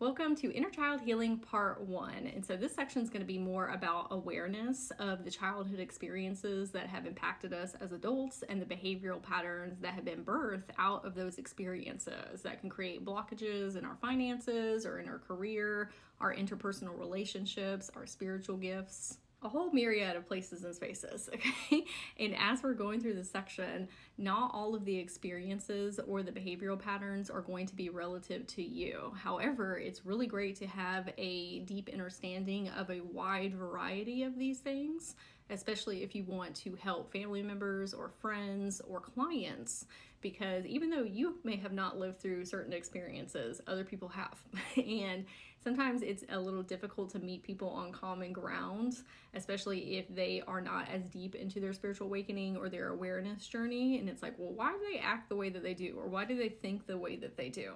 Welcome to Inner Child Healing Part 1. And so this section is going to be more about awareness of the childhood experiences that have impacted us as adults and the behavioral patterns that have been birthed out of those experiences that can create blockages in our finances or in our career, our interpersonal relationships, our spiritual gifts. A whole myriad of places and spaces, okay? And as we're going through this section, not all of the experiences or the behavioral patterns are going to be relative to you. However, it's really great to have a deep understanding of a wide variety of these things, especially if you want to help family members or friends or clients, because even though you may have not lived through certain experiences, other people have. And sometimes it's a little difficult to meet people on common ground, especially if they are not as deep into their spiritual awakening or their awareness journey. And it's like, well, why do they act the way that they do? Or why do they think the way that they do?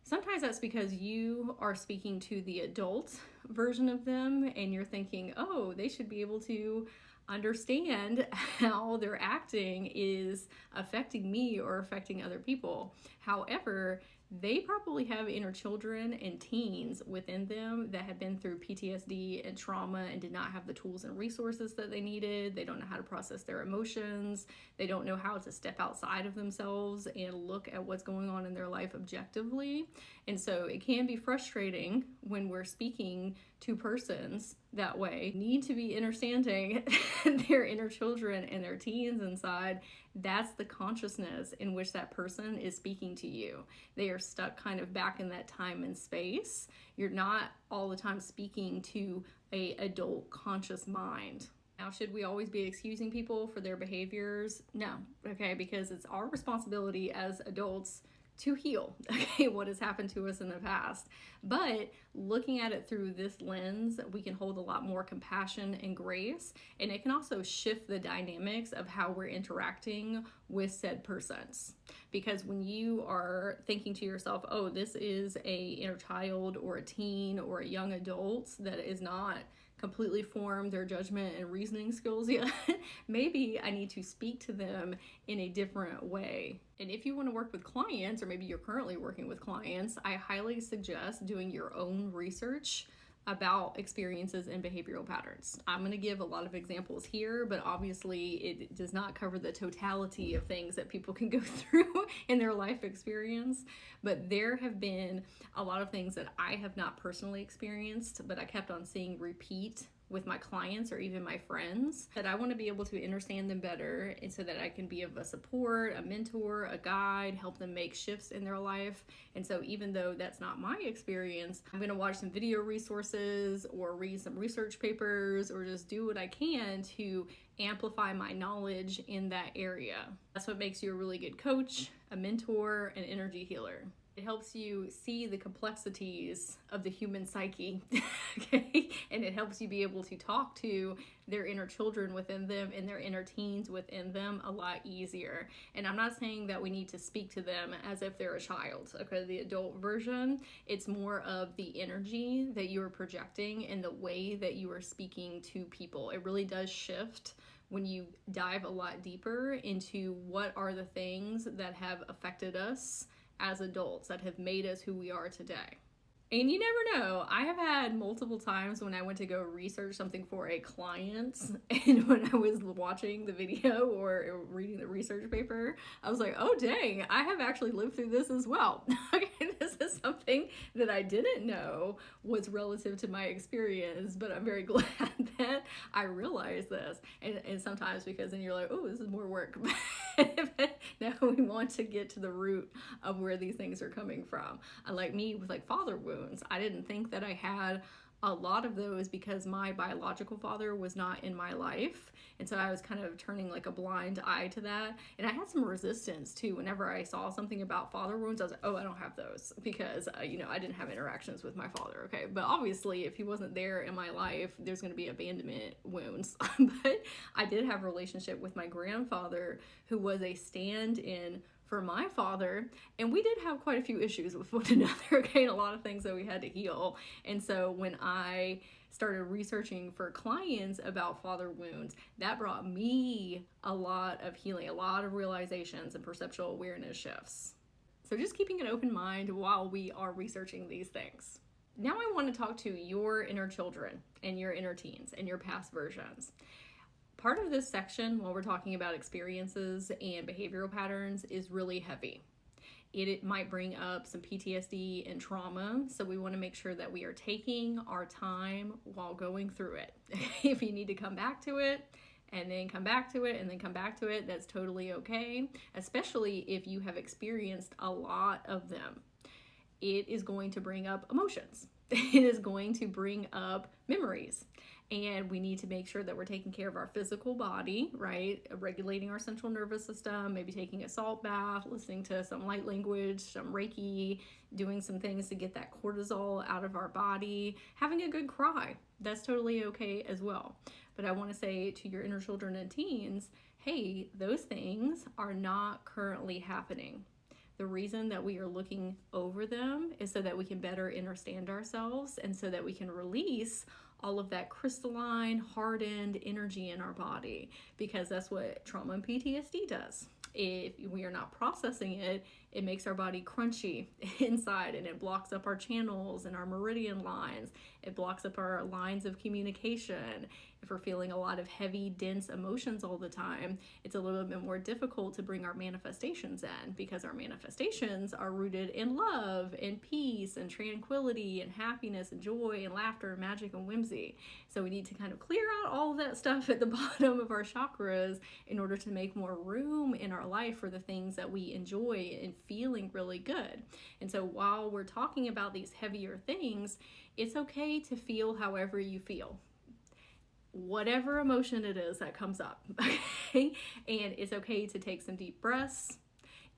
Sometimes that's because you are speaking to the adult version of them and you're thinking, oh, they should be able to understand how their acting is affecting me or affecting other people. However, they probably have inner children and teens within them that have been through PTSD and trauma and did not have the tools and resources that they needed. They don't know how to process their emotions. They don't know how to step outside of themselves and look at what's going on in their life objectively. And so it can be frustrating when we're speaking to persons that way. Need to be understanding their inner children and their teens inside. That's the consciousness in which that person is speaking to you. They are stuck kind of back in that time and space. You're not all the time speaking to a adult conscious mind. Now, should we always be excusing people for their behaviors? No, okay, because it's our responsibility as adults to heal, okay, what has happened to us in the past. But looking at it through this lens, we can hold a lot more compassion and grace, and it can also shift the dynamics of how we're interacting with said persons. Because when you are thinking to yourself, oh, this is a inner child or a teen or a young adult that is not completely formed their judgment and reasoning skills yet, maybe I need to speak to them in a different way. And if you want to work with clients, or maybe you're currently working with clients, I highly suggest doing your own research about experiences and behavioral patterns. I'm going to give a lot of examples here, but obviously it does not cover the totality of things that people can go through in their life experience. But there have been a lot of things that I have not personally experienced, but I kept on seeing repeat with my clients or even my friends, that I want to be able to understand them better, and so that I can be of a support, a mentor, a guide, help them make shifts in their life. And so even though that's not my experience, I'm going to watch some video resources or read some research papers or just do what I can to amplify my knowledge in that area. That's what makes you a really good coach, a mentor, an energy healer. It helps you see the complexities of the human psyche, okay? And it helps you be able to talk to their inner children within them and their inner teens within them a lot easier. And I'm not saying that we need to speak to them as if they're a child, okay? The adult version, it's more of the energy that you are projecting and the way that you are speaking to people. It really does shift when you dive a lot deeper into what are the things that have affected us as adults that have made us who we are today. And you never know, I have had multiple times when I went to go research something for a client, and when I was watching the video or reading the research paper, I was like, oh dang, I have actually lived through this as well. Okay, this is something that I didn't know was relative to my experience, but I'm very glad that I realized this. And sometimes because then you're like, oh, this is more work. Now we want to get to the root of where these things are coming from. Like me with like father wounds, I didn't think that I had a lot of those because my biological father was not in my life. And so I was kind of turning like a blind eye to that. And I had some resistance too. Whenever I saw something about father wounds, I was like, oh, I don't have those because, I didn't have interactions with my father. Okay. But obviously if he wasn't there in my life, there's going to be abandonment wounds. But I did have a relationship with my grandfather who was a stand-in for my father, and we did have quite a few issues with one another, okay, and a lot of things that we had to heal. And so when I started researching for clients about father wounds, that brought me a lot of healing, a lot of realizations and perceptual awareness shifts. So just keeping an open mind while we are researching these things. Now I want to talk to your inner children and your inner teens and your past versions. Part of this section, while we're talking about experiences and behavioral patterns, is really heavy. It might bring up some PTSD and trauma, so we want to make sure that we are taking our time while going through it. If you need to come back to it, and then come back to it, and then come back to it, that's totally okay, especially if you have experienced a lot of them. It is going to bring up emotions. It is going to bring up memories. And we need to make sure that we're taking care of our physical body, right? Regulating our central nervous system, maybe taking a salt bath, listening to some light language, some Reiki, doing some things to get that cortisol out of our body, having a good cry. That's totally okay as well. But I want to say to your inner children and teens, hey, those things are not currently happening. The reason that we are looking over them is so that we can better understand ourselves and so that we can release all of that crystalline, hardened energy in our body, because that's what trauma and PTSD does. If we are not processing it, it makes our body crunchy inside, and it blocks up our channels and our meridian lines. It blocks up our lines of communication. If we're feeling a lot of heavy, dense emotions all the time, it's a little bit more difficult to bring our manifestations in, because our manifestations are rooted in love and peace and tranquility and happiness and joy and laughter and magic and whimsy. So we need to kind of clear out all of that stuff at the bottom of our chakras in order to make more room in our life for the things that we enjoy and feeling really good. And so while we're talking about these heavier things, it's okay to feel however you feel, whatever emotion it is that comes up, okay? And it's okay to take some deep breaths.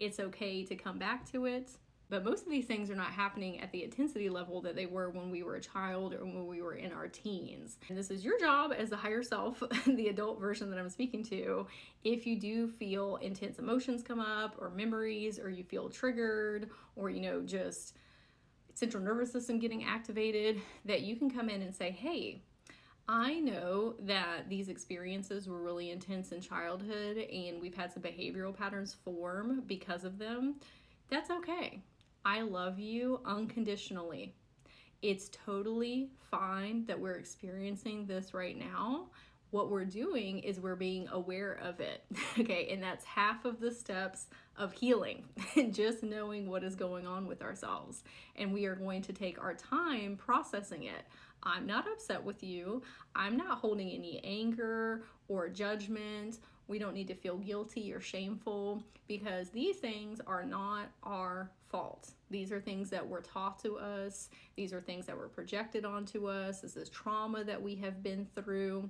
It's okay to come back to it. But most of these things are not happening at the intensity level that they were when we were a child or when we were in our teens. And this is your job as the higher self, the adult version that I'm speaking to. If you do feel intense emotions come up, or memories, or you feel triggered, or, just central nervous system getting activated, that you can come in and say, hey, I know that these experiences were really intense in childhood and we've had some behavioral patterns form because of them. That's okay. I love you unconditionally. It's totally fine that we're experiencing this right now. What we're doing is we're being aware of it, okay? And that's half of the steps of healing, just knowing what is going on with ourselves. And we are going to take our time processing it. I'm not upset with you. I'm not holding any anger or judgment. We don't need to feel guilty or shameful, because these things are not our fault. These are things that were taught to us. These are things that were projected onto us. This is trauma that we have been through.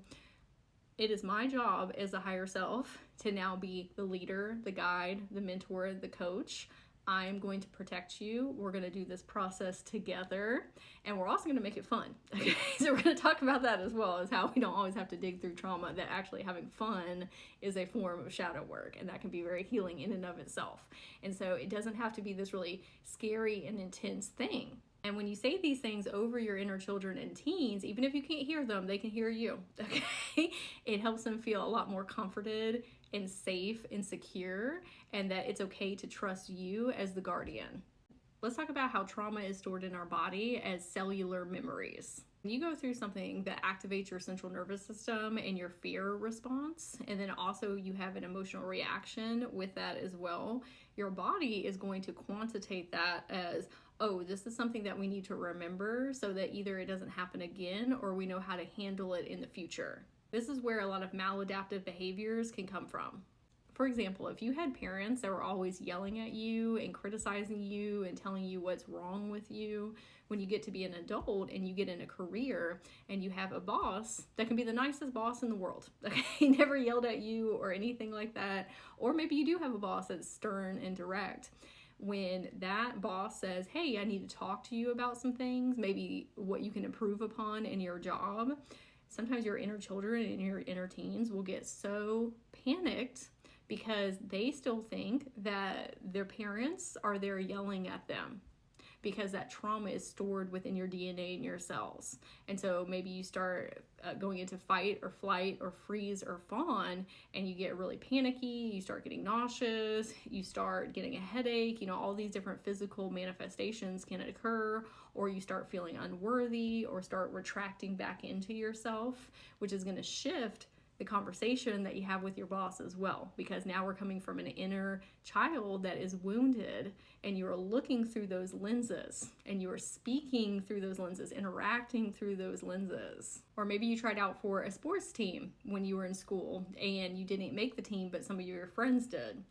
It is my job as a higher self to now be the leader, the guide, the mentor, the coach. I'm going to protect you. We're going to do this process together, and we're also going to make it fun. Okay, so we're going to talk about that as well, as how we don't always have to dig through trauma, that actually having fun is a form of shadow work, and that can be very healing in and of itself. And so it doesn't have to be this really scary and intense thing. And when you say these things over your inner children and teens, even if you can't hear them, they can hear you, okay? It helps them feel a lot more comforted and safe and secure, and that it's okay to trust you as the guardian. Let's talk about how trauma is stored in our body as cellular memories. When you go through something that activates your central nervous system and your fear response, and then also you have an emotional reaction with that as well, your body is going to quantitate that as, oh, this is something that we need to remember so that either it doesn't happen again or we know how to handle it in the future. This is where a lot of maladaptive behaviors can come from. For example, if you had parents that were always yelling at you and criticizing you and telling you what's wrong with you, when you get to be an adult and you get in a career and you have a boss that can be the nicest boss in the world, okay, never yelled at you or anything like that, or maybe you do have a boss that's stern and direct. When that boss says, hey, I need to talk to you about some things, maybe what you can improve upon in your job, sometimes your inner children and your inner teens will get so panicked because they still think that their parents are there yelling at them. because that trauma is stored within your DNA and your cells. And so maybe you start going into fight or flight or freeze or fawn, and you get really panicky, you start getting nauseous, you start getting a headache, all these different physical manifestations can occur, or you start feeling unworthy or start retracting back into yourself, which is going to shift the conversation that you have with your boss as well, because now we're coming from an inner child that is wounded, and you're looking through those lenses, and you're speaking through those lenses, interacting through those lenses. Or maybe you tried out for a sports team when you were in school and you didn't make the team, but some of your friends did.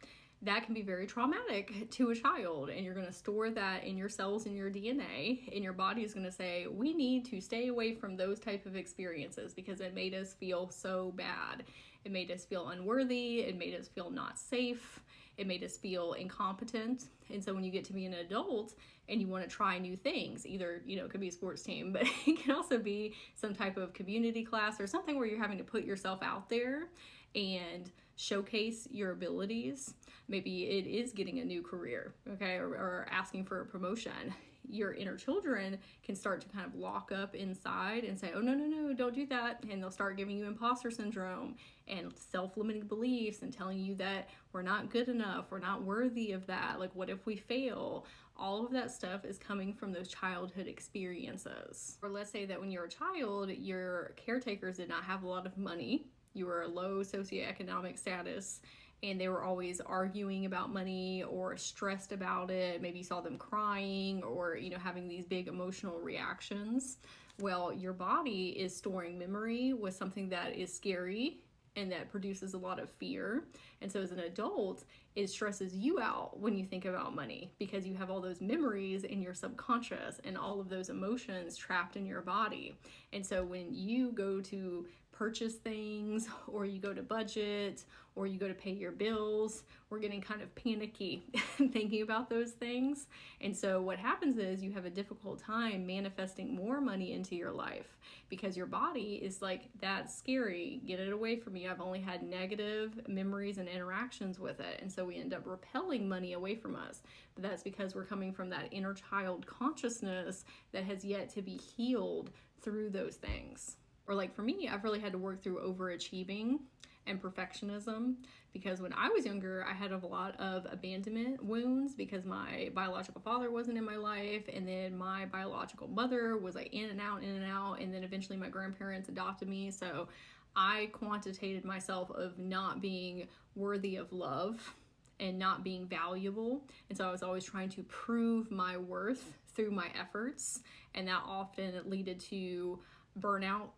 That can be very traumatic to a child, and you're going to store that in your cells and your DNA, and your body is going to say, we need to stay away from those type of experiences because it made us feel so bad. It made us feel unworthy. It made us feel not safe. It made us feel incompetent. And so when you get to be an adult and you want to try new things, either, it could be a sports team, but it can also be some type of community class or something where you're having to put yourself out there and showcase your abilities. Maybe it is getting a new career, okay, or asking for a promotion. Your inner children can start to kind of lock up inside and say, oh, no, don't do that. And they'll start giving you imposter syndrome and self-limiting beliefs and telling you that we're not good enough, we're not worthy of that. Like, what if we fail? All of that stuff is coming from those childhood experiences. Or let's say that when you're a child, your caretakers did not have a lot of money. You were a low socioeconomic status, and they were always arguing about money or stressed about it. Maybe you saw them crying or, having these big emotional reactions. Well, your body is storing memory with something that is scary and that produces a lot of fear. And so as an adult, it stresses you out when you think about money because you have all those memories in your subconscious and all of those emotions trapped in your body. And so when you go to purchase things, or you go to budget, or you go to pay your bills, we're getting kind of panicky thinking about those things. And so what happens is you have a difficult time manifesting more money into your life because your body is like, that's scary, get it away from me. I've only had negative memories and interactions with it. And so we end up repelling money away from us. But that's because we're coming from that inner child consciousness that has yet to be healed through those things. Or like for me, I've really had to work through overachieving and perfectionism because when I was younger, I had a lot of abandonment wounds because my biological father wasn't in my life, and then my biological mother was like in and out, and then eventually my grandparents adopted me. So I quantitated myself of not being worthy of love and not being valuable. And so I was always trying to prove my worth through my efforts, and that often led to burnout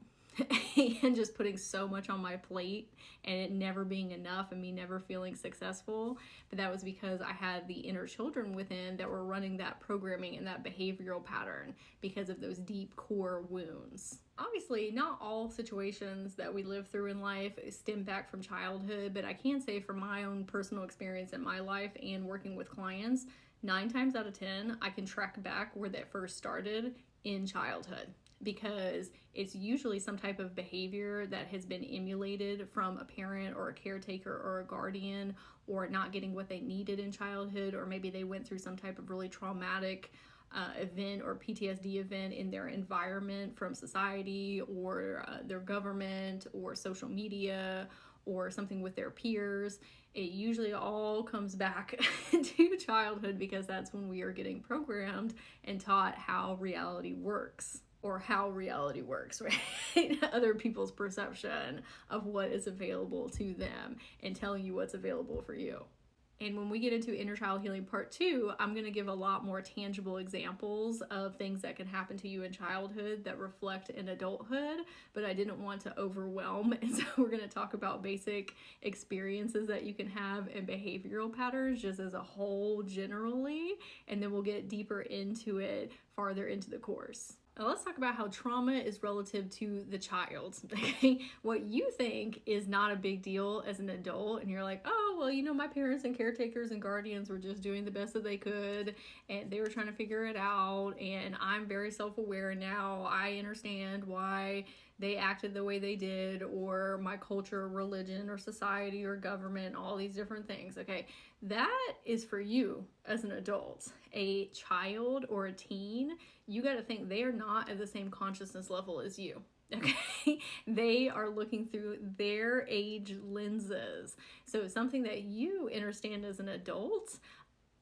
and just putting so much on my plate and it never being enough and me never feeling successful. But that was because I had the inner children within that were running that programming and that behavioral pattern because of those deep core wounds. Obviously, not all situations that we live through in life stem back from childhood, but I can say from my own personal experience in my life and working with clients, 9 times out of 10, I can track back where that first started in childhood, because it's usually some type of behavior that has been emulated from a parent or a caretaker or a guardian, or not getting what they needed in childhood, or maybe they went through some type of really traumatic event or PTSD event in their environment from society or their government or social media or something with their peers. It usually all comes back to childhood because that's when we are getting programmed and taught how reality works. Or how reality works, right? Other people's perception of what is available to them and telling you what's available for you. And when we get into Inner Child Healing Part 2, I'm going to give a lot more tangible examples of things that can happen to you in childhood that reflect in adulthood, but I didn't want to overwhelm. And so we're going to talk about basic experiences that you can have and behavioral patterns just as a whole generally, and then we'll get deeper into it farther into the course. Now let's talk about how trauma is relative to the child. Okay? What you think is not a big deal as an adult, and you're like, oh, well, my parents and caretakers and guardians were just doing the best that they could, and they were trying to figure it out, and I'm very self-aware now. I understand why they acted the way they did, or my culture, or religion, or society, or government, all these different things. Okay, that is for you as an adult. A child or a teen, you got to think they are not at the same consciousness level as you. Okay, they are looking through their age lenses. So something that you understand as an adult,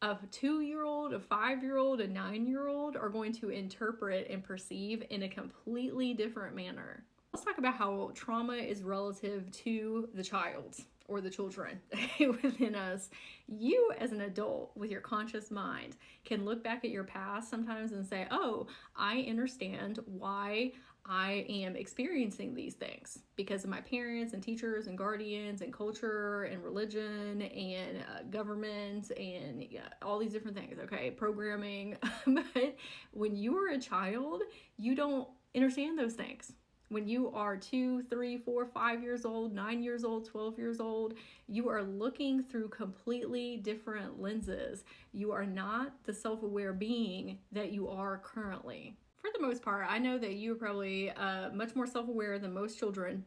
a 2-year-old, a 5-year-old, a 9-year-old are going to interpret and perceive in a completely different manner. Let's talk about how trauma is relative to the child or the children within us. You as an adult with your conscious mind can look back at your past sometimes and say, oh, I understand why I am experiencing these things because of my parents and teachers and guardians and culture and religion and government and all these different things, okay, programming. But when you are a child, you don't understand those things. When you are 2, 3, 4, 5 years old, 9 years old, 12 years old, you are looking through completely different lenses. You are not the self-aware being that you are currently. For the most part, I know that you are probably much more self-aware than most children.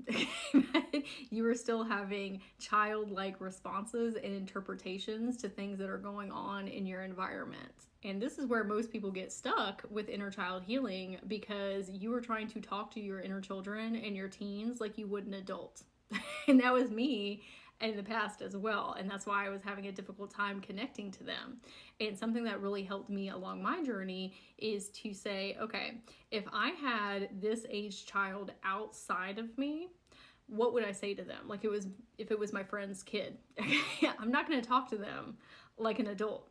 You are still having childlike responses and interpretations to things that are going on in your environment. And this is where most people get stuck with inner child healing, because you are trying to talk to your inner children and your teens like you would an adult. And that was me in the past as well. And that's why I was having a difficult time connecting to them. And something that really helped me along my journey is to say, okay, if I had this aged child outside of me, what would I say to them? Like if it was my friend's kid, I'm not going to talk to them like an adult.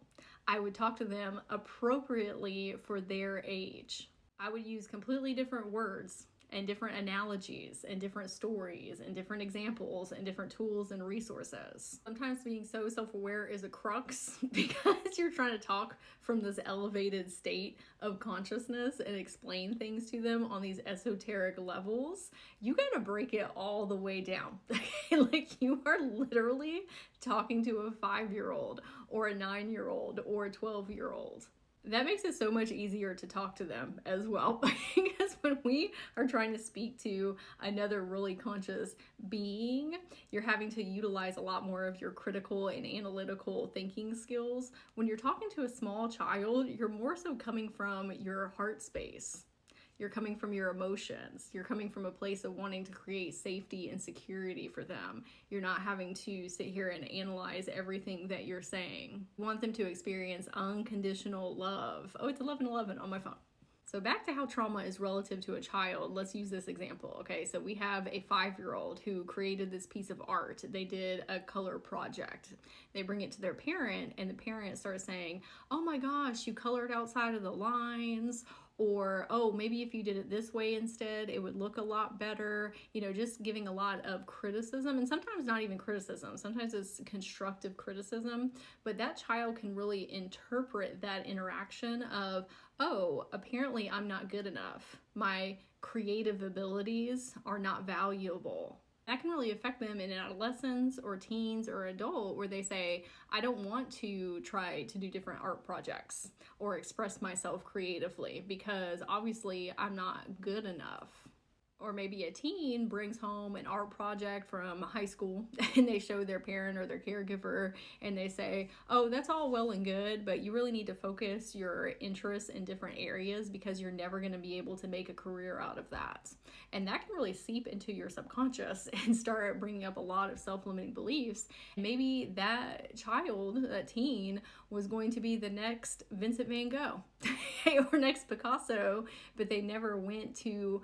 I would talk to them appropriately for their age. I would use completely different words and different analogies and different stories and different examples and different tools and resources. Sometimes being so self-aware is a crux because you're trying to talk from this elevated state of consciousness and explain things to them on these esoteric levels. You gotta break it all the way down. Like you are literally talking to a 5-year-old or a 9-year-old or a 12-year-old. That makes it so much easier to talk to them as well. Because when we are trying to speak to another really conscious being, you're having to utilize a lot more of your critical and analytical thinking skills. When you're talking to a small child, you're more so coming from your heart space. You're coming from your emotions. You're coming from a place of wanting to create safety and security for them. You're not having to sit here and analyze everything that you're saying. You want them to experience unconditional love. Oh, it's 11:11 on my phone. So back to how trauma is relative to a child. Let's use this example. Okay, so we have a 5-year-old who created this piece of art. They did a color project. They bring it to their parent, and the parent starts saying, oh my gosh, you colored outside of the lines. Or, oh, maybe if you did it this way instead, it would look a lot better. You know, just giving a lot of criticism, and sometimes not even criticism. Sometimes it's constructive criticism, but that child can really interpret that interaction of, oh, apparently I'm not good enough. My creative abilities are not valuable. That can really affect them in adolescence or teens or adult, where they say, I don't want to try to do different art projects or express myself creatively because obviously I'm not good enough. Or maybe a teen brings home an art project from high school and they show their parent or their caregiver and they say, oh, that's all well and good, but you really need to focus your interests in different areas because you're never going to be able to make a career out of that. And that can really seep into your subconscious and start bringing up a lot of self-limiting beliefs. Maybe that child, that teen, was going to be the next Vincent van Gogh or next Picasso, but they never went to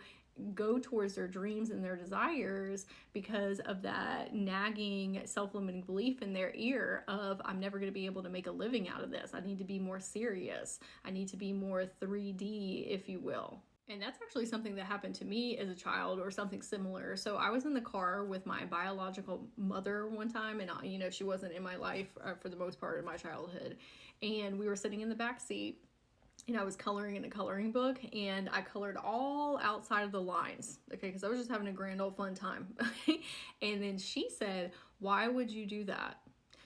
go towards their dreams and their desires because of that nagging self-limiting belief in their ear of, I'm never going to be able to make a living out of this. I need to be more serious. I need to be more 3D, if you will. And that's actually something that happened to me as a child, or something similar. So I was in the car with my biological mother one time, and she wasn't in my life for the most part of my childhood. And we were sitting in the back seat, and I was coloring in a coloring book, and I colored all outside of the lines, okay, because I was just having a grand old fun time. And then she said, why would you do that?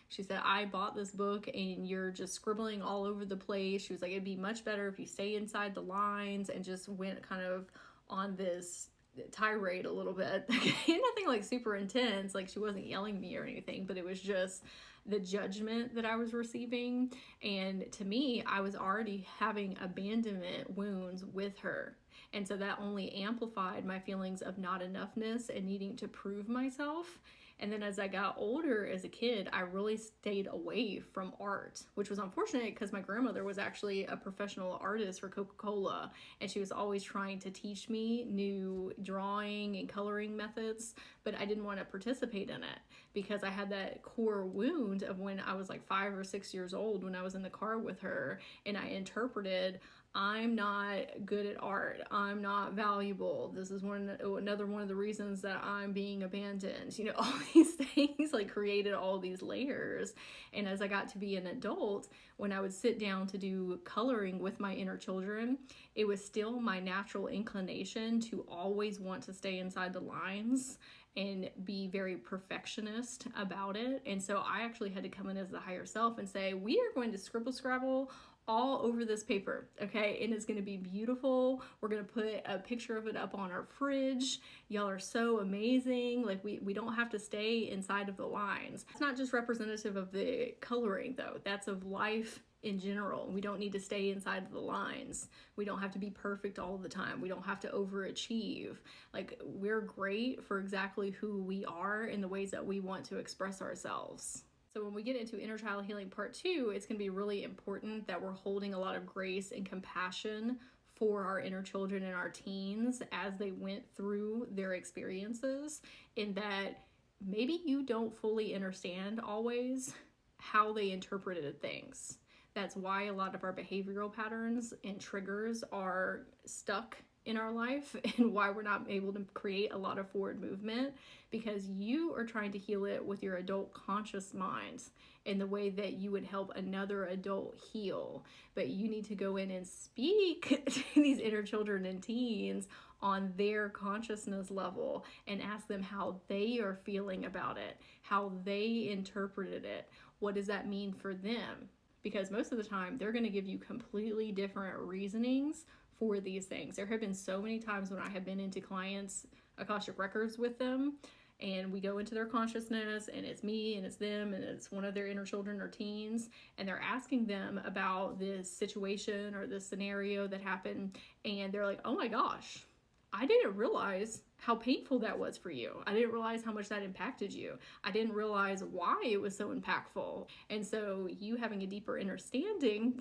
She said, I bought this book and you're just scribbling all over the place. She was like, it'd be much better if you stay inside the lines, and just went kind of on this tirade a little bit. Nothing like super intense, like she wasn't yelling at me or anything, but it was just the judgment that I was receiving. And to me, I was already having abandonment wounds with her. And so that only amplified my feelings of not enoughness and needing to prove myself. And then as I got older as a kid, I really stayed away from art, which was unfortunate because my grandmother was actually a professional artist for Coca-Cola. And she was always trying to teach me new drawing and coloring methods, but I didn't want to participate in it because I had that core wound of when I was like 5 or 6 years old when I was in the car with her and I interpreted, I'm not good at art. I'm not valuable. This is another one of the reasons that I'm being abandoned. You know, all these things like created all these layers. And as I got to be an adult, when I would sit down to do coloring with my inner children, it was still my natural inclination to always want to stay inside the lines and be very perfectionist about it. And so I actually had to come in as the higher self and say, we are going to scribble scrabble all over this paper, okay? And it's gonna be beautiful. We're gonna put a picture of it up on our fridge. Y'all are so amazing. Like we don't have to stay inside of the lines. It's not just representative of the coloring though. That's of life in general. We don't need to stay inside of the lines. We don't have to be perfect all the time. We don't have to overachieve. Like we're great for exactly who we are in the ways that we want to express ourselves. So when we get into Inner Child Healing Part 2, it's going to be really important that we're holding a lot of grace and compassion for our inner children and our teens as they went through their experiences, in that maybe you don't fully understand always how they interpreted things. That's why a lot of our behavioral patterns and triggers are stuck in our life and why we're not able to create a lot of forward movement, because you are trying to heal it with your adult conscious mind in the way that you would help another adult heal. But you need to go in and speak to these inner children and teens on their consciousness level and ask them how they are feeling about it, how they interpreted it. What does that mean for them? Because most of the time they're going to give you completely different reasonings for these things. There have been so many times when I have been into clients' Akashic records with them, and we go into their consciousness, and it's me and it's them and it's one of their inner children or teens, and they're asking them about this situation or this scenario that happened, and they're like, oh my gosh, I didn't realize how painful that was for you. I didn't realize how much that impacted you. I didn't realize why it was so impactful. And so you having a deeper understanding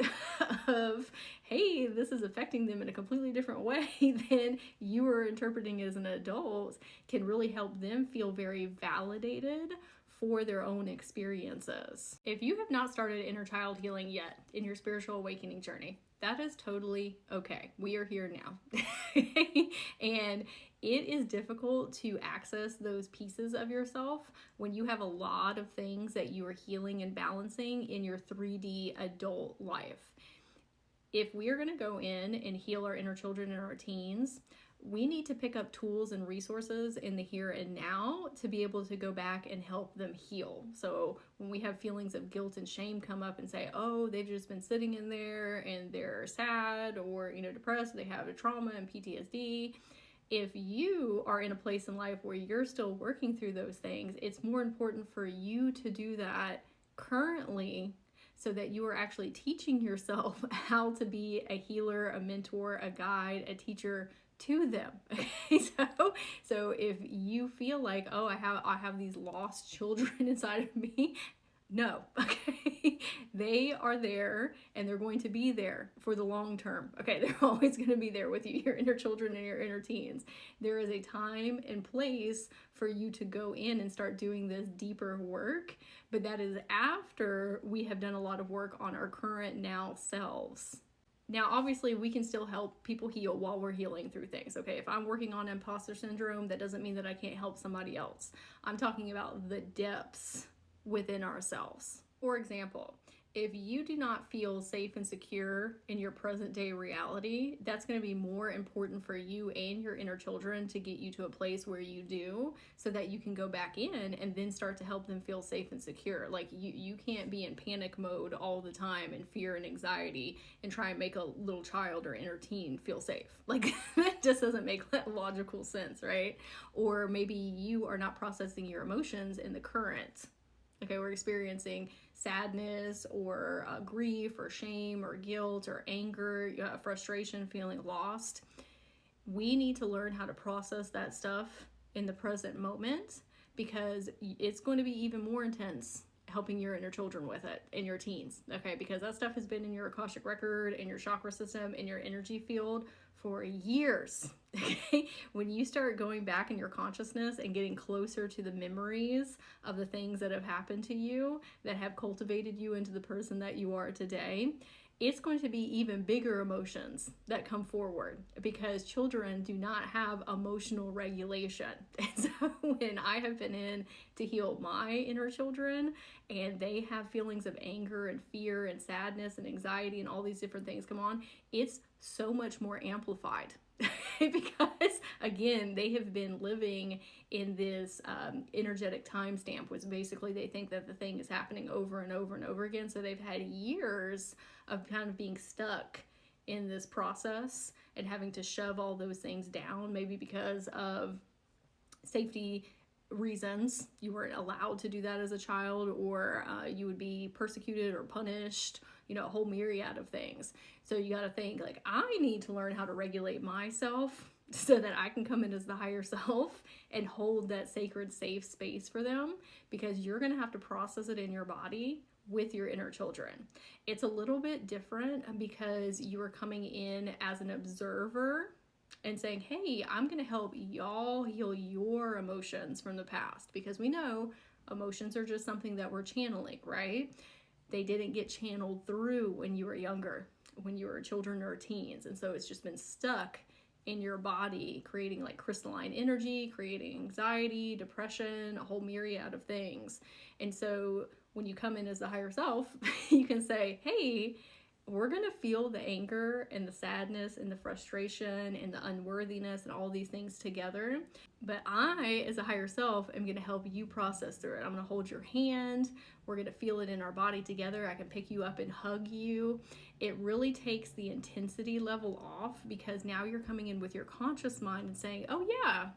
of, hey, this is affecting them in a completely different way than you were interpreting as an adult, can really help them feel very validated for their own experiences. If you have not started inner child healing yet in your spiritual awakening journey, that is totally okay. We are here now. And it is difficult to access those pieces of yourself when you have a lot of things that you are healing and balancing in your 3D adult life. If we are going to go in and heal our inner children and our teens, we need to pick up tools and resources in the here and now to be able to go back and help them heal. So when we have feelings of guilt and shame come up and say, oh, they've just been sitting in there and they're sad or, depressed, they have a trauma and PTSD. If you are in a place in life where you're still working through those things, it's more important for you to do that currently, so that you are actually teaching yourself how to be a healer, a mentor, a guide, a teacher to them. Okay, so if you feel like, oh, I have these lost children inside of me, no, okay, they are there and they're going to be there for the long term. Okay, they're always going to be there with you, your inner children and your inner teens. There is a time and place for you to go in and start doing this deeper work, but that is after we have done a lot of work on our current now selves. Now, obviously, we can still help people heal while we're healing through things, okay? If I'm working on imposter syndrome, that doesn't mean that I can't help somebody else. I'm talking about the depths within ourselves. For example, if you do not feel safe and secure in your present day reality, that's going to be more important for you and your inner children to get you to a place where you do, so that you can go back in and then start to help them feel safe and secure. Like you can't be in panic mode all the time and fear and anxiety and try and make a little child or inner teen feel safe. Like that just doesn't make logical sense, right? Or maybe you are not processing your emotions in the current Okay, we're experiencing sadness or grief or shame or guilt or anger, frustration, feeling lost. We need to learn how to process that stuff in the present moment, because it's going to be even more intense helping your inner children with it in your teens, okay? Because that stuff has been in your Akashic record, in your chakra system, in your energy field for years, okay? When you start going back in your consciousness and getting closer to the memories of the things that have happened to you that have cultivated you into the person that you are today, it's going to be even bigger emotions that come forward, because children do not have emotional regulation. And so when I have been in to heal my inner children and they have feelings of anger and fear and sadness and anxiety and all these different things come on, it's so much more amplified. Because again, they have been living in this energetic timestamp, which basically they think that the thing is happening over and over and over again. So they've had years of kind of being stuck in this process and having to shove all those things down, maybe because of safety reasons. You weren't allowed to do that as a child, or you would be persecuted or punished, a whole myriad of things. So you got to think, like, I need to learn how to regulate myself so that I can come in as the higher self and hold that sacred, safe space for them, because you're going to have to process it in your body with your inner children. It's a little bit different because you are coming in as an observer and saying, hey, I'm going to help y'all heal your emotions from the past, because we know emotions are just something that we're channeling, right? They didn't get channeled through when you were younger, when you were children or teens. And so it's just been stuck in your body, creating like crystalline energy, creating anxiety, depression, a whole myriad of things. And so when you come in as the higher self, you can say, hey, we're going to feel the anger and the sadness and the frustration and the unworthiness and all these things together. But I, as a higher self, am going to help you process through it. I'm going to hold your hand. We're going to feel it in our body together. I can pick you up and hug you. It really takes the intensity level off, because now you're coming in with your conscious mind and saying, oh yeah,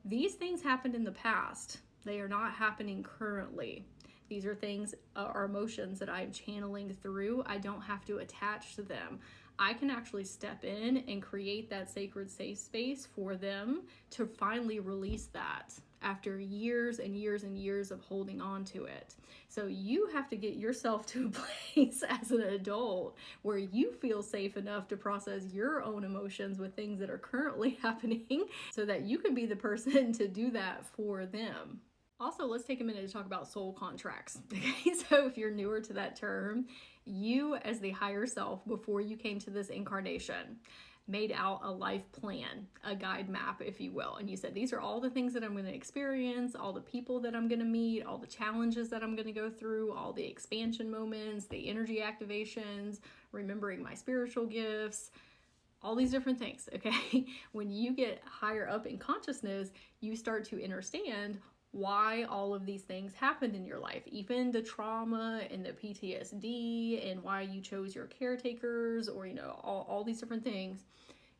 these things happened in the past. They are not happening currently. These are things, are emotions that I'm channeling through. I don't have to attach to them. I can actually step in and create that sacred safe space for them to finally release that after years and years and years of holding on to it. So you have to get yourself to a place as an adult where you feel safe enough to process your own emotions with things that are currently happening, so that you can be the person to do that for them. Also, let's take a minute to talk about soul contracts. Okay, so if you're newer to that term, you as the higher self, before you came to this incarnation, made out a life plan, a guide map, if you will. And you said, these are all the things that I'm going to experience, all the people that I'm going to meet, all the challenges that I'm going to go through, all the expansion moments, the energy activations, remembering my spiritual gifts, all these different things, okay? When you get higher up in consciousness, you start to understand why all of these things happened in your life, even the trauma and the PTSD, and why you chose your caretakers, or all these different things.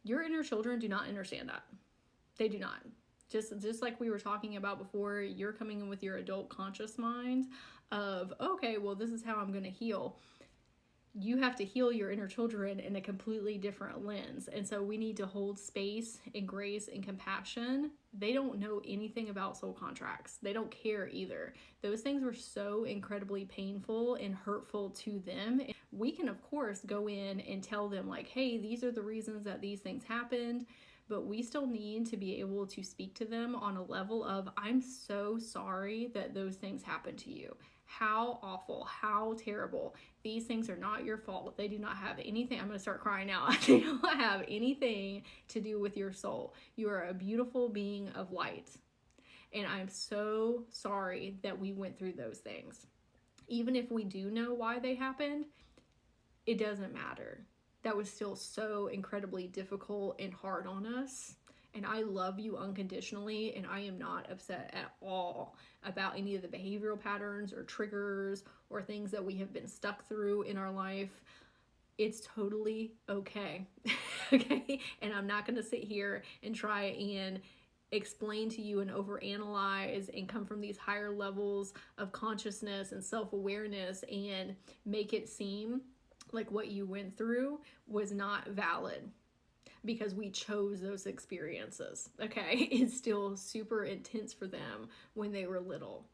Your inner children do not understand that. They do not. Just like we were talking about before, you're coming in with your adult conscious mind of, okay, well, this is how I'm going to heal. You have to heal your inner children in a completely different lens. And so we need to hold space and grace and compassion. They don't know anything about soul contracts. They don't care either. Those things were so incredibly painful and hurtful to them. We can, of course, go in and tell them, like, hey, these are the reasons that these things happened. But we still need to be able to speak to them on a level of, I'm so sorry that those things happened to you. How awful, how terrible. These things are not your fault. They do not have anything, I'm going to start crying now. They don't have anything to do with your soul. You are a beautiful being of light. And I'm so sorry that we went through those things. Even if we do know why they happened, it doesn't matter. That was still so incredibly difficult and hard on us. And I love you unconditionally, and I am not upset at all about any of the behavioral patterns or triggers or things that we have been stuck through in our life. It's totally okay. Okay? And I'm not going to sit here and try and explain to you and overanalyze and come from these higher levels of consciousness and self-awareness and make it seem like what you went through was not valid because we chose those experiences. Okay, it's still super intense for them when they were little.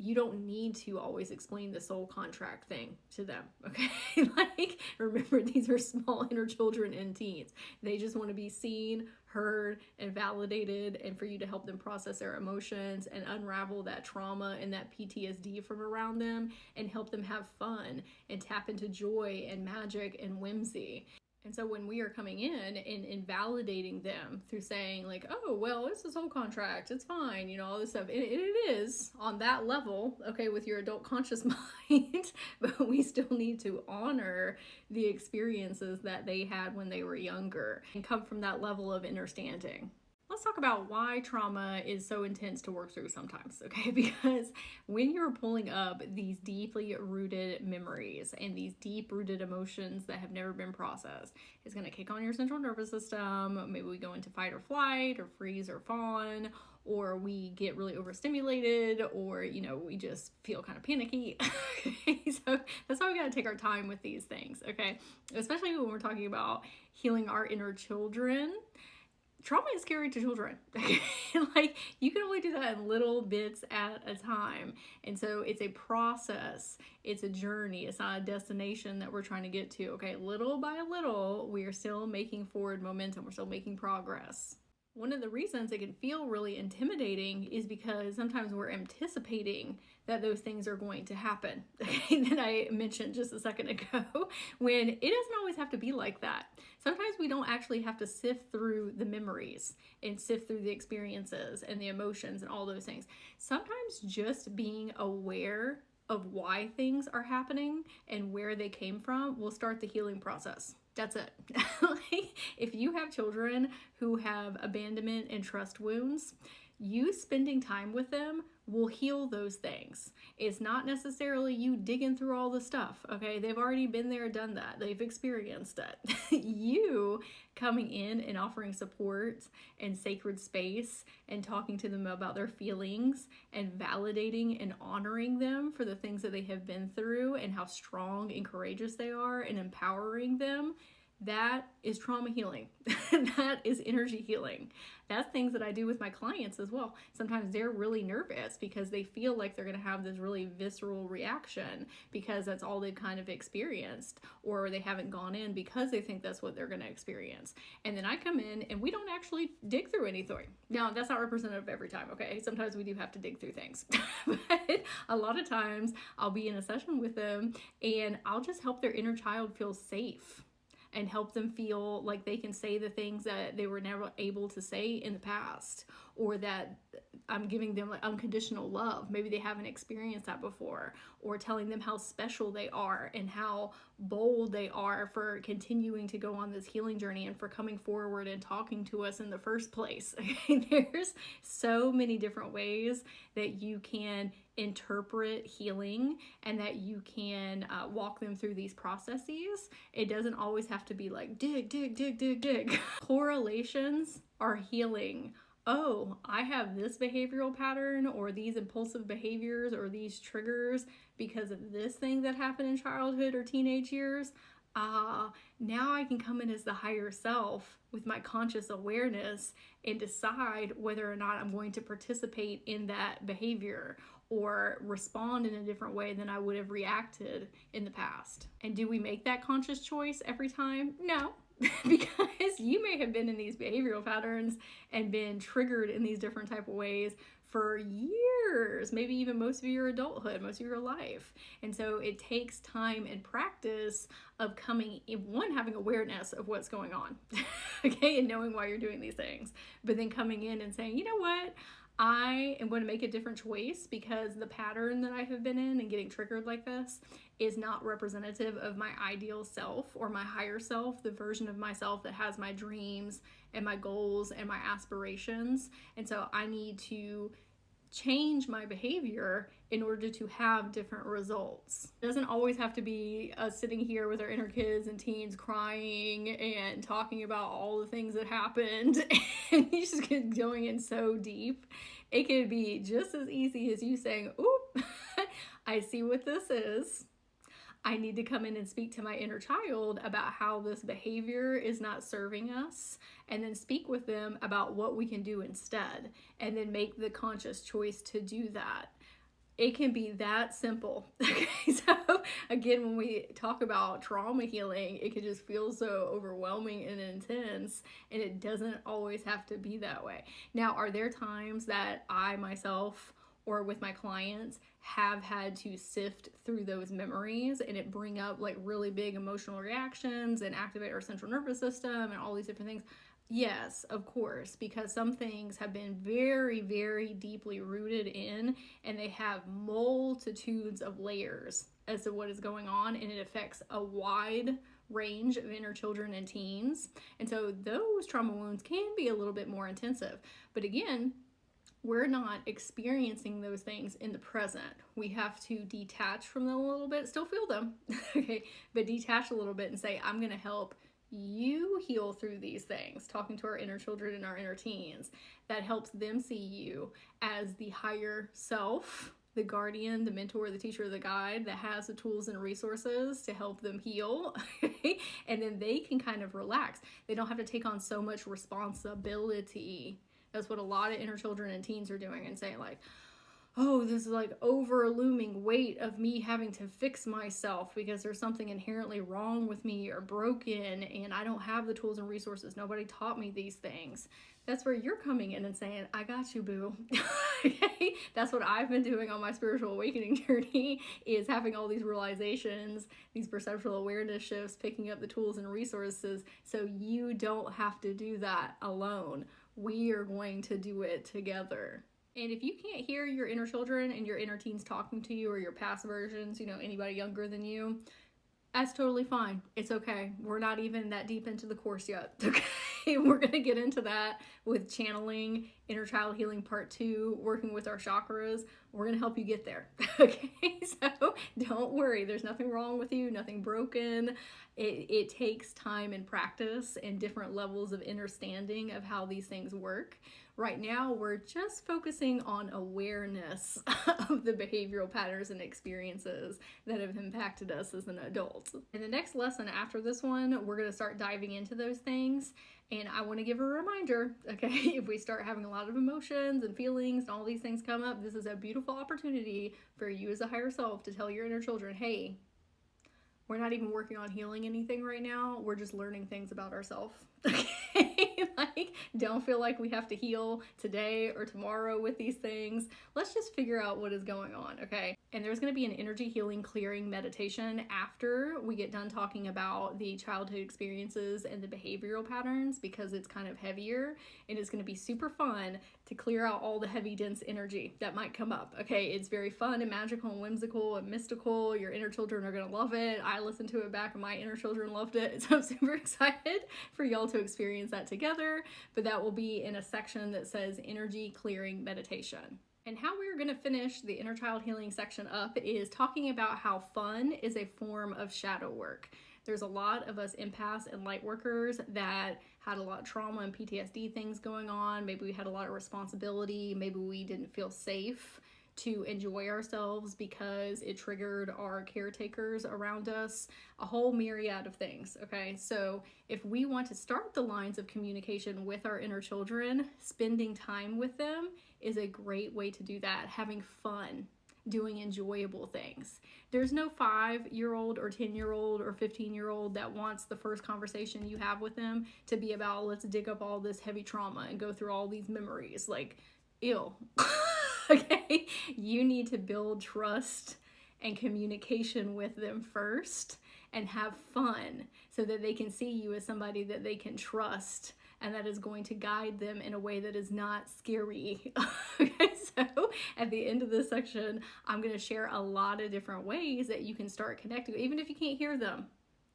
You don't need to always explain the soul contract thing to them, okay? Like, remember, these are small inner children and teens. They just want to be seen, heard, and validated, and for you to help them process their emotions and unravel that trauma and that PTSD from around them and help them have fun and tap into joy and magic and whimsy. And so when we are coming in and invalidating them through saying like, oh, well, it's a soul contract, it's fine, you know, all this stuff. And it is on that level, okay, with your adult conscious mind, but we still need to honor the experiences that they had when they were younger and come from that level of understanding. Let's talk about why trauma is so intense to work through sometimes, okay? Because when you're pulling up these deeply rooted memories and these deep-rooted emotions that have never been processed, it's going to kick on your central nervous system. Maybe we go into fight or flight or freeze or fawn, or we get really overstimulated, or, you know, we just feel kind of panicky. So that's why we got to take our time with these things, okay? Especially when we're talking about healing our inner children. Trauma is scary to children. Like, you can only do that in little bits at a time. And so it's a process. It's a journey. It's not a destination that we're trying to get to. Okay, little by little, we are still making forward momentum. We're still making progress. One of the reasons it can feel really intimidating is because sometimes we're anticipating that those things are going to happen, that I mentioned just a second ago, when it doesn't always have to be like that. Sometimes we don't actually have to sift through the memories and sift through the experiences and the emotions and all those things. Sometimes just being aware of why things are happening and where they came from will start the healing process. That's it. Like, if you have children who have abandonment and trust wounds, you spending time with them will heal those things. It's not necessarily you digging through all the stuff, okay? They've already been there, done that. They've experienced it. You coming in and offering support and sacred space and talking to them about their feelings and validating and honoring them for the things that they have been through and how strong and courageous they are and empowering them, that is trauma healing. That is energy healing. That's things that I do with my clients as well. Sometimes they're really nervous because they feel like they're going to have this really visceral reaction because that's all they've kind of experienced, or they haven't gone in because they think that's what they're going to experience. And then I come in and we don't actually dig through anything. Now, that's not representative every time, okay? Sometimes we do have to dig through things. But a lot of times I'll be in a session with them and I'll just help their inner child feel safe and help them feel like they can say the things that they were never able to say in the past, or that I'm giving them like unconditional love. Maybe they haven't experienced that before, or telling them how special they are and how bold they are for continuing to go on this healing journey and for coming forward and talking to us in the first place. There's so many different ways that you can interpret healing and that you can walk them through these processes. It doesn't always have to be like dig. Correlations are healing. Oh, I have this behavioral pattern or these impulsive behaviors or these triggers because of this thing that happened in childhood or teenage years. Now I can come in as the higher self with my conscious awareness and decide whether or not I'm going to participate in that behavior or respond in a different way than I would have reacted in the past. And do we make that conscious choice every time? No. Because you may have been in these behavioral patterns and been triggered in these different type of ways for years, maybe even most of your adulthood, most of your life. And so it takes time and practice of coming in, one, having awareness of what's going on, okay, and knowing why you're doing these things, but then coming in and saying, you know what, I am going to make a different choice because the pattern that I have been in and getting triggered like this is not representative of my ideal self or my higher self, the version of myself that has my dreams and my goals and my aspirations. And so I need to change my behavior in order to have different results. It doesn't always have to be us sitting here with our inner kids and teens crying and talking about all the things that happened and you just get going in so deep. It can be just as easy as you saying, oop, I see what this is. I need to come in and speak to my inner child about how this behavior is not serving us, and then speak with them about what we can do instead, and then make the conscious choice to do that. It can be that simple. Okay, so again, when we talk about trauma healing, it can just feel so overwhelming and intense, and it doesn't always have to be that way. Now, are there times that I myself or with my clients have had to sift through those memories and it bring up like really big emotional reactions and activate our central nervous system and all these different things? Yes, of course, because some things have been very, very deeply rooted in, and they have multitudes of layers as to what is going on, and it affects a wide range of inner children and teens. And so those trauma wounds can be a little bit more intensive. But again, we're not experiencing those things in the present. We have to detach from them a little bit, still feel them, okay, but detach a little bit and say, I'm going to help you heal through these things, talking to our inner children and our inner teens. That helps them see you as the higher self, the guardian, the mentor, the teacher, the guide that has the tools and resources to help them heal. And then they can kind of relax. They don't have to take on so much responsibility. That's what a lot of inner children and teens are doing, and saying like, oh, this is like over looming weight of me having to fix myself because there's something inherently wrong with me or broken, and I don't have the tools and resources. Nobody taught me these things. That's where you're coming in and saying, I got you, boo. Okay? That's what I've been doing on my spiritual awakening journey, is having all these realizations, these perceptual awareness shifts, picking up the tools and resources so you don't have to do that alone. We are going to do it together. And if you can't hear your inner children and your inner teens talking to you, or your past versions, anybody younger than you, that's totally fine. It's okay. We're not even that deep into the course yet. Okay, we're going to get into that with channeling, inner child healing part 2, working with our chakras. We're going to help you get there. Okay, so don't worry. There's nothing wrong with you, nothing broken. It takes time and practice and different levels of understanding of how these things work. Right now, we're just focusing on awareness of the behavioral patterns and experiences that have impacted us as an adult. In the next lesson after this one, we're going to start diving into those things. And I want to give a reminder, okay, if we start having a lot of emotions and feelings and all these things come up, this is a beautiful opportunity for you as a higher self to tell your inner children, hey, we're not even working on healing anything right now. We're just learning things about ourselves. Okay? Like, don't feel like we have to heal today or tomorrow with these things. Let's just figure out what is going on, okay? And there's going to be an energy healing clearing meditation after we get done talking about the childhood experiences and the behavioral patterns, because it's kind of heavier, and it's going to be super fun to clear out all the heavy, dense energy that might come up, okay? It's very fun and magical and whimsical and mystical. Your inner children are going to love it. I listened to it back and my inner children loved it. So I'm super excited for y'all to experience that together, but that will be in a section that says energy clearing meditation. And how we're going to finish the inner child healing section up is talking about how fun is a form of shadow work. There's a lot of us empaths and light workers that had a lot of trauma and PTSD things going on. Maybe we had a lot of responsibility. Maybe we didn't feel safe to enjoy ourselves because it triggered our caretakers around us, a whole myriad of things, okay? So if we want to start the lines of communication with our inner children, spending time with them is a great way to do that, having fun, doing enjoyable things. There's no 5-year-old or 10-year-old or 15-year-old that wants the first conversation you have with them to be about, let's dig up all this heavy trauma and go through all these memories. Like, ew. Okay? You need to build trust and communication with them first and have fun so that they can see you as somebody that they can trust and that is going to guide them in a way that is not scary. Okay, so at the end of this section, I'm going to share a lot of different ways that you can start connecting, even if you can't hear them.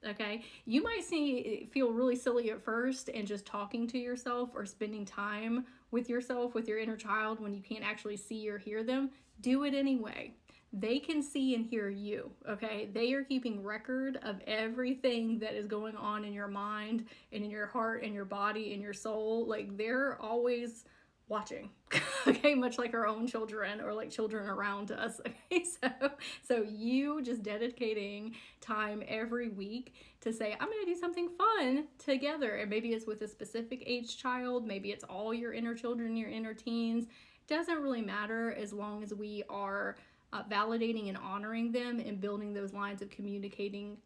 Okay, you might feel really silly at first and just talking to yourself or spending time with yourself, with your inner child, when you can't actually see or hear them. Do it anyway. They can see and hear you, okay? They are keeping record of everything that is going on in your mind and in your heart and your body and your soul. Like, they're always watching, okay, much like our own children or like children around us. Okay, so you just dedicating time every week to say, I'm going to do something fun together, and maybe it's with a specific age child, maybe it's all your inner children, your inner teens. Doesn't really matter, as long as we are validating and honoring them and building those lines of communication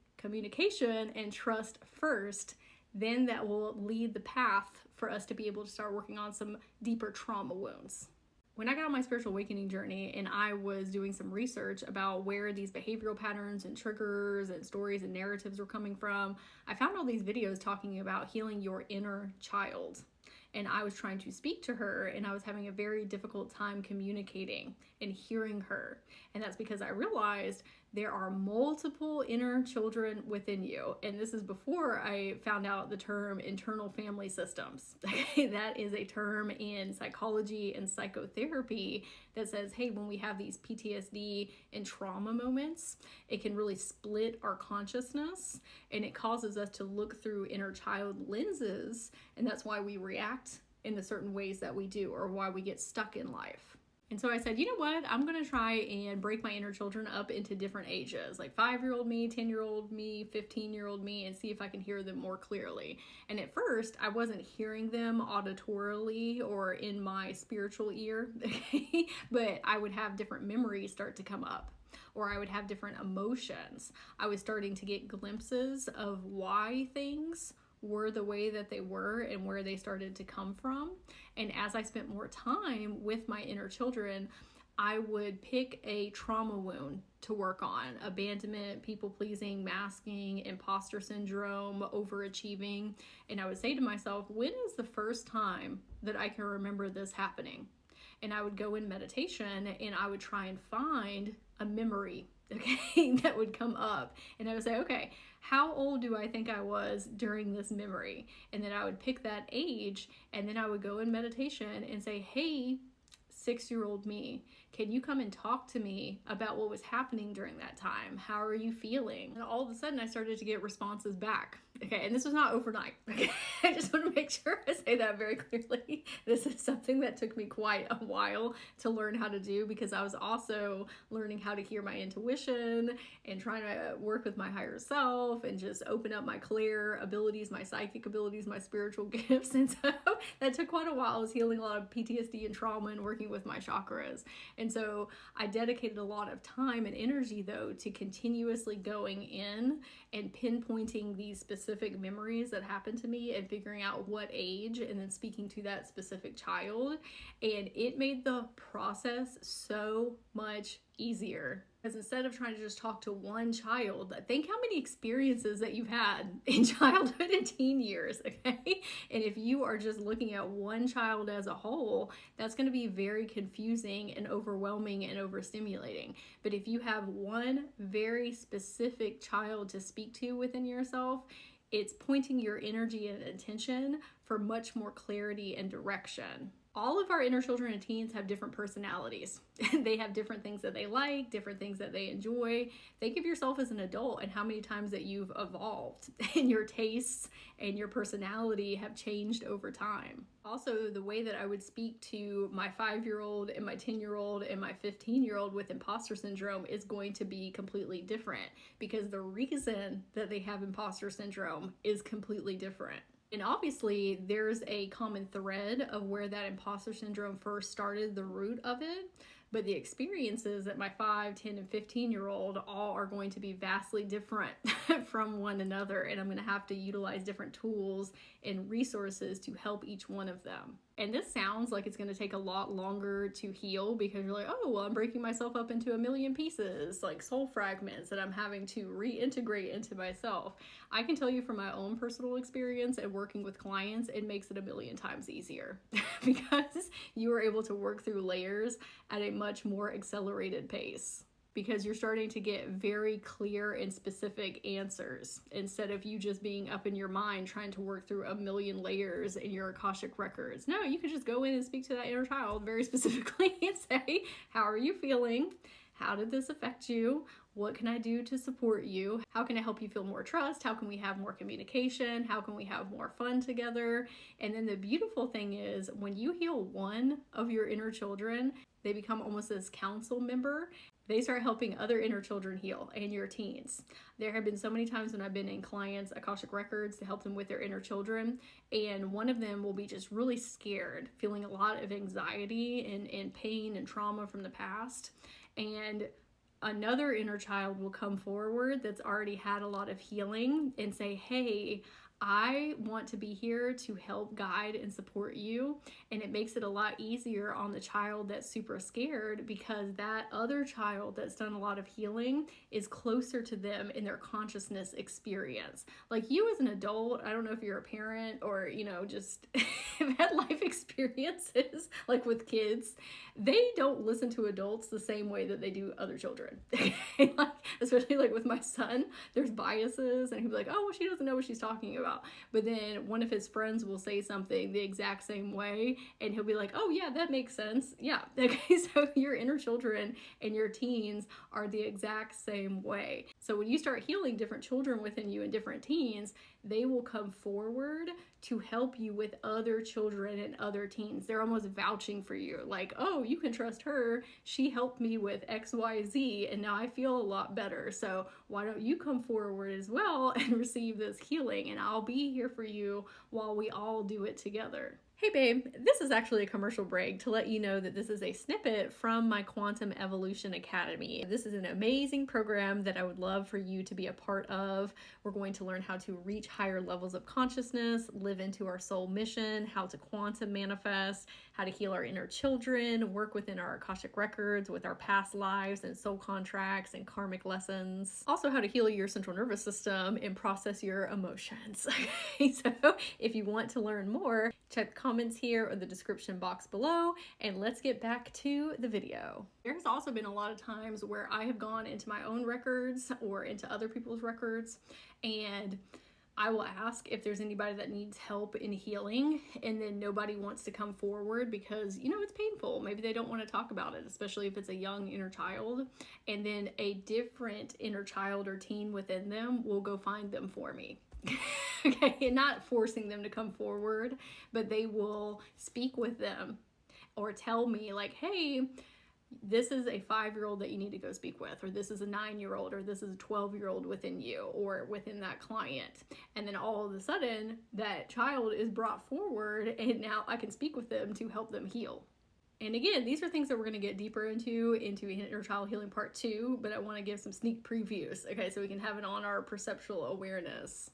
and trust first. Then that will lead the path for us to be able to start working on some deeper trauma wounds. When I got on my spiritual awakening journey and I was doing some research about where these behavioral patterns and triggers and stories and narratives were coming from, I found all these videos talking about healing your inner child. And I was trying to speak to her, and I was having a very difficult time communicating and hearing her. And that's because I realized there are multiple inner children within you. And this is before I found out the term internal family systems. That is a term in psychology and psychotherapy that says, hey, when we have these PTSD and trauma moments, it can really split our consciousness, and it causes us to look through inner child lenses. And that's why we react in the certain ways that we do, or why we get stuck in life. And so I said, you know what, I'm going to try and break my inner children up into different ages, like 5-year-old me, 10-year-old me, 15-year-old me, and see if I can hear them more clearly. And at first, I wasn't hearing them auditorily or in my spiritual ear, but I would have different memories start to come up, or I would have different emotions. I was starting to get glimpses of why things were the way that they were and where they started to come from. And as I spent more time with my inner children, I would pick a trauma wound to work on: abandonment, people pleasing, masking, imposter syndrome, overachieving. And I would say to myself, when is the first time that I can remember this happening? And I would go in meditation and I would try and find a memory, okay, that would come up. And I would say, okay, how old do I think I was during this memory? And then I would pick that age, and then I would go in meditation and say, hey, 6-year-old me, can you come and talk to me about what was happening during that time? How are you feeling? And all of a sudden I started to get responses back. Okay, and this was not overnight. Okay, I just want to make sure I say that very clearly. This is something that took me quite a while to learn how to do, because I was also learning how to hear my intuition and trying to work with my higher self and just open up my clear abilities, my psychic abilities, my spiritual gifts. And so that took quite a while. I was healing a lot of PTSD and trauma and working with my chakras. And so I dedicated a lot of time and energy, though, to continuously going in and pinpointing these specific memories that happened to me and figuring out what age, and then speaking to that specific child. And it made the process so much easier, because instead of trying to just talk to one child, think how many experiences that you've had in childhood and teen years, okay? And if you are just looking at one child as a whole, that's going to be very confusing and overwhelming and overstimulating. But if you have one very specific child to speak to within yourself, it's pointing your energy and attention for much more clarity and direction. All of our inner children and teens have different personalities. They have different things that they like, different things that they enjoy. Think of yourself as an adult and how many times that you've evolved and your tastes and your personality have changed over time. Also, the way that I would speak to my 5-year-old and my 10-year-old and my 15-year-old with imposter syndrome is going to be completely different, because the reason that they have imposter syndrome is completely different. And obviously, there's a common thread of where that imposter syndrome first started, the root of it. But the experiences that my 5, 10, and 15-year-old all are going to be vastly different from one another. And I'm going to have to utilize different tools and resources to help each one of them. And this sounds like it's going to take a lot longer to heal, because you're like, oh, well, I'm breaking myself up into a million pieces, like soul fragments that I'm having to reintegrate into myself. I can tell you from my own personal experience and working with clients, it makes it a million times easier because you are able to work through layers at a much more accelerated pace. because you're starting to get very clear and specific answers instead of you just being up in your mind trying to work through a million layers in your Akashic records. No, you can just go in and speak to that inner child very specifically and say, how are you feeling? How did this affect you? What can I do to support you? How can I help you feel more trust? How can we have more communication? How can we have more fun together? And then the beautiful thing is when you heal one of your inner children, they become almost this council member. They start helping other inner children heal and your teens. There have been so many times when I've been in clients' Akashic records to help them with their inner children, and one of them will be just really scared, feeling a lot of anxiety and pain and trauma from the past. And another inner child will come forward that's already had a lot of healing and say, hey, I want to be here to help guide and support you. And it makes it a lot easier on the child that's super scared because that other child that's done a lot of healing is closer to them in their consciousness experience. Like you as an adult, I don't know if you're a parent or, just have had life experiences like with kids, they don't listen to adults the same way that they do other children. Like, especially like with my son, there's biases and he'll be like, oh, well, she doesn't know what she's talking about. But then one of his friends will say something the exact same way and he'll be like, oh yeah, that makes sense. Yeah. Okay. So your inner children and your teens are the exact same way. So when you start healing different children within you and different teens, they will come forward to help you with other children and other teens. They're almost vouching for you. Like, oh, you can trust her. She helped me with XYZ and now I feel a lot better. So why don't you come forward as well and receive this healing? And I'll be here for you while we all do it together. Hey babe, this is actually a commercial break to let you know that this is a snippet from my Quantum Evolution Academy. This is an amazing program that I would love for you to be a part of. We're going to learn how to reach higher levels of consciousness, live into our soul mission, how to quantum manifest, how to heal our inner children, work within our Akashic records with our past lives and soul contracts and karmic lessons. Also how to heal your central nervous system and process your emotions. So if you want to learn more, check the comments here or the description box below, and let's get back to the video. There's also been a lot of times where I have gone into my own records or into other people's records, and I will ask if there's anybody that needs help in healing, and then nobody wants to come forward because, it's painful. Maybe they don't want to talk about it, especially if it's a young inner child, and then a different inner child or teen within them will go find them for me. Okay, and not forcing them to come forward, but they will speak with them or tell me like, hey, this is a 5-year-old that you need to go speak with, or this is a 9-year-old, or this is a 12-year-old within you or within that client. And then all of a sudden that child is brought forward and now I can speak with them to help them heal. And again, these are things that we're going to get deeper into Inner Child Healing Part 2, but I want to give some sneak previews, okay, so we can have it on our perceptual awareness.